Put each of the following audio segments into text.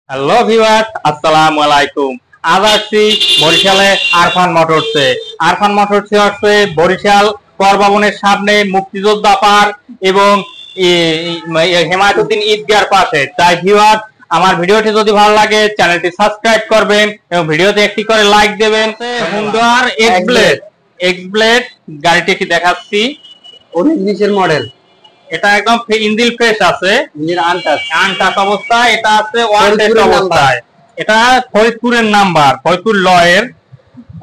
Hello viewers, আসসালামু আলাইকুম। আজ আসছি বরিশালে আরফান মোটরসে। আরফান মোটরসে হচ্ছে বরিশাল কর ভবনের সামনে মুক্তিযোদ্ধা পার্ক এবং হেমায়তুদ্দিন ঈদগার পাশে। তাই ভিউয়ার্স, আমার ভিডিওটি যদি ভালো লাগে চ্যানেলটি সাবস্ক্রাইব করবেন এবং ভিডিওতে একটি করে লাইক দেবেন। হুন্ডার এক্স ব্লেড গাড়িটি কি দেখাচ্ছি, 19-20 মডেল। এটা একদম ইঞ্জিন ফ্রেশ আছে, ইঞ্জিন আনটাচ অবস্থায়। এটা আছে ওয়ান টেস্ট অবস্থায়। এটা ফরিদপুরের নাম্বার, ফরিদপুর লয়ের।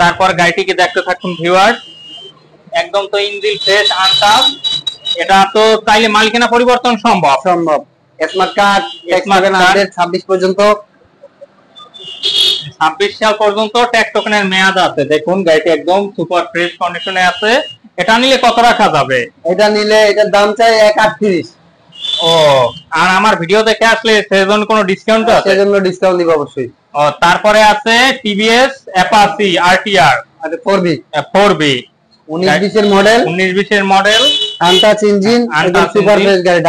তারপর গাড়িটিকে দেখতে থাকুন ভিউয়ার্স, একদম তো ইঞ্জিন ফ্রেশ, আনটাচ। এটা তো চাইলে মালিকানা পরিবর্তন সম্ভব। স্মার্ট কার্ড 26 পর্যন্ত, 26 সাল পর্যন্ত ট্যাক্স টোকেনের মেয়াদ আছে। দেখুন গাড়িটি একদম সুপার ফ্রেশ কন্ডিশনে আছে। এটা নিলে কত রাখা যাবে? এটা নিলে এটার দাম চাই 1.38। ও, আর আমার ভিডিও দেখে আসলে সেজন্য কোনো ডিসকাউন্ট আছে? সেজন্য ডিসকাউন্ট দিব অবশ্যই। ও, তারপরে আছে টিভিএস অ্যাপাচি আরটিআর 4B 19-20 এর মডেল। 19-20 এর মডেল, আনটাচ ইঞ্জিন, একদম সুপার ফ্রেশ গাড়ি।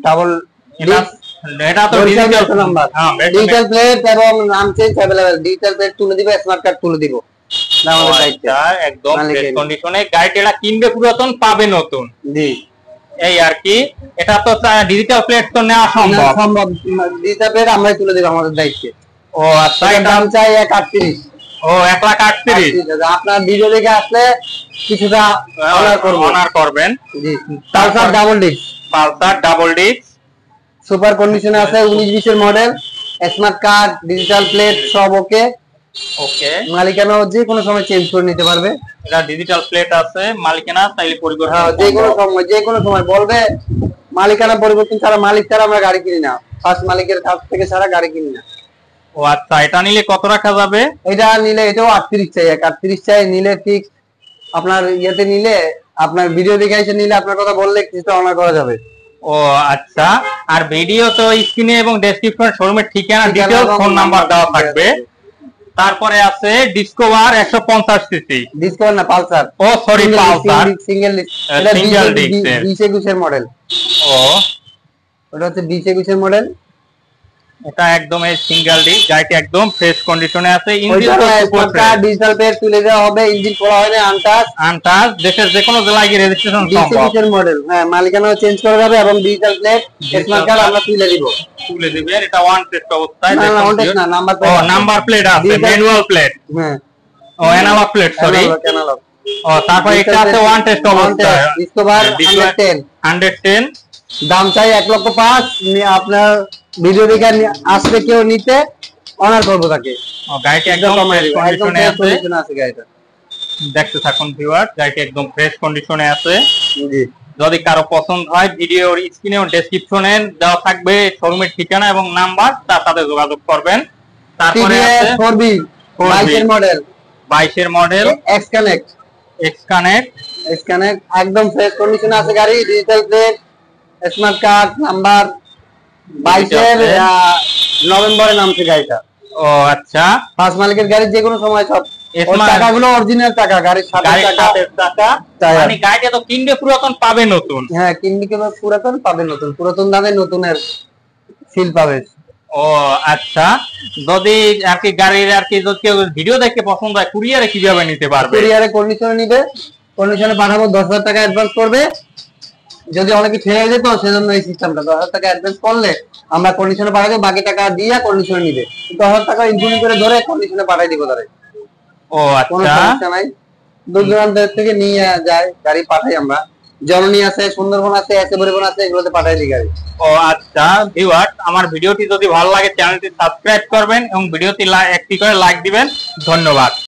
ডাবল এটা তো ডিজিটাল নাম্বার, ডিজিটাল প্লেট এবং নাম চেঞ্জ अवेलेबल। ডিজিটাল প্লেট তুলে দিব, স্মার্ট কার্ড তুলে দিব। আমাদের দায়িত্ব, একদম ফ্রেশ কন্ডিশনে গাড়িটা কিনবে পুরাতন, পাবে নতুন। জি, এই আর কি। এটা তো ডিজিটাল প্লেট তো নেওয়া সম্ভব। ডিজিটাল প্লেট আমরাই তুলে দিব, আমাদের দায়িত্ব। ও আচ্ছা, এর দাম চাই 1.38। ও, 1,38,000। আপনার ভিডিও দেখে আসলে কিছুটা অনার করবেন। জি, পালসার ডাবল ডিস্ক সুপার কন্ডিশনে আছে, 19-20 এর model. Smart card, digital plate সব ওকে। মালিকানা যে কোনো সময় চেঞ্জ করে নিতে পারবে। এটা ডিজিটাল প্লেট আছে, মালিকানা চাইলে পরিবর্তন যে কোনো সময় বলবে। মালিকানা পরিবর্তন ছাড়া, মালিক ছাড়া আমরা গাড়ি কিনি না। ফার্স্ট মালিকের কাছ থেকে ছাড়া গাড়ি কিনি না। ও আচ্ছা, এটা নিলে কত রাখা যাবে? এটা নিলে এটাও 38 চাই, 1.38 চাই। নিলে ফিক্স আপনার ইয়েতে নিলে, আপনার ভিডিও দেখে এসে নিলে, আপনার কথা বললে কিছুটা অনার করা যাবে। ও আচ্ছা, আর ভিডিও তো স্ক্রিনে এবং ডেসক্রিপশনে শোরুমের ঠিকানা, ডিটেইলস, ফোন নাম্বার দেওয়া থাকবে। তারপরে আছে ডিসকভার 150 সিসি। ডিসকভার না, পালসার। ও সরি, পালসার সিঙ্গেল ডিস্ক। এটা 20-21 এর মডেল। ও, ওটা হচ্ছে 20-21 এর মডেল। এটা একদম এই সিঙ্গেল ডিস্ক। গাড়িটি একদম ফ্রেশ কন্ডিশনে আছে। ইঞ্জিন ডিজিটাল প্লেট তুলে দেওয়া হবে। ইঞ্জিন খোলা হয়নি, আনটাচ। দেশের যে কোনো জেলায় গিয়ে রেজিস্ট্রেশন সম্ভব। 20-21 এর মডেল। হ্যাঁ, মালিকানা চেঞ্জ করা যাবে এবং ডিজিটাল প্লেট, স্মার্ট কার্ড আমরা তুলে দিবেন। এটা ওয়ান টেস্ট অবস্থায়। না, ওয়ান টেস্ট না, নাম্বার প্লেট। ও, নাম্বার প্লেট আছে, ম্যানুয়াল প্লেট। হ্যাঁ, ও অ্যানালগ প্লেট, সরি। ও, তারপর এটা আছে ওয়ান টেস্ট অবস্থায়। ডিসকভার 110। দাম চাই 1,05,000। আপনার ভিডিও দেখে আসলে কেউ নিতে অনার করবো তাকে। গাড়িটি একদম কন্ডিশনে আছে গাড়িটা। দেখতে থাকুন ভিউয়ার, গাড়িটি একদম ফ্রেশ কন্ডিশনে আছে। জি, যদি কারো পছন্দ হয় ভিডিওর স্ক্রিনে ও ডেসক্রিপশনে দেওয়া থাকবে শোরুমের ঠিকানা এবং নাম্বার, তার সাথে যোগাযোগ করবেন। তারপরে আছে 4B 22 এর মডেল। 22 এর মডেল, এক্স কানেক্ট একদম ফ্রেশ কন্ডিশনে আছে গাড়ি। Digital plate, smart card, number 22 এর নভেম্বরে নামছে গাড়িটা। ও আচ্ছা, ফার্স্ট মালিকের গাড়ি। যে কোনো সময় সব টাকাগুলো অরিজিনাল টাকা, গাড়ির সাথে টাকা। মানে গাড়িটা তো কিনবে পুরাতন, পাবে নতুন। হ্যাঁ, কিনবে পুরাতন, পাবে নতুন। পুরাতন দামে নতুনের ফিল পাবে। ও আচ্ছা, যদি আর কি গাড়ির আর কি যদি ভিডিও দেখে পছন্দ হয়, কুরিয়ারে কিভাবে নিতে পারবে? কুরিয়ারে কন্ডিশনে নিবে, কন্ডিশনে পাঠাবো। 10,000 টাকা অ্যাডভান্স করবে। যদি অনেকে ঠেলে যেত, সেজন্য এই সিস্টেমটা। 10,000 টাকা অ্যাডভান্স করলে আমরা কন্ডিশনে পাঠাবো, বাকি টাকা দিয়ে কন্ডিশনে নিবে। 10,000 টাকা ইনক্লুড করে ধরে কন্ডিশনে পাঠাই দিব তারে। ও আচ্ছা, কোনো সমস্যা নাই। দূর দূরান্ত থেকে নিয়ে যায় গাড়ি, পাঠাই আমরা। জননী আছে, সুন্দরবন আছে, এসএবরিবন আছে, এগুলোতে পাঠাই দিই গাড়ি। ও আচ্ছা ভিউয়ার্স, আমার ভিডিওটি যদি ভালো লাগে চ্যানেলটি সাবস্ক্রাইব করবেন এবং ভিডিওটি একটি করে লাইক দিবেন। ধন্যবাদ।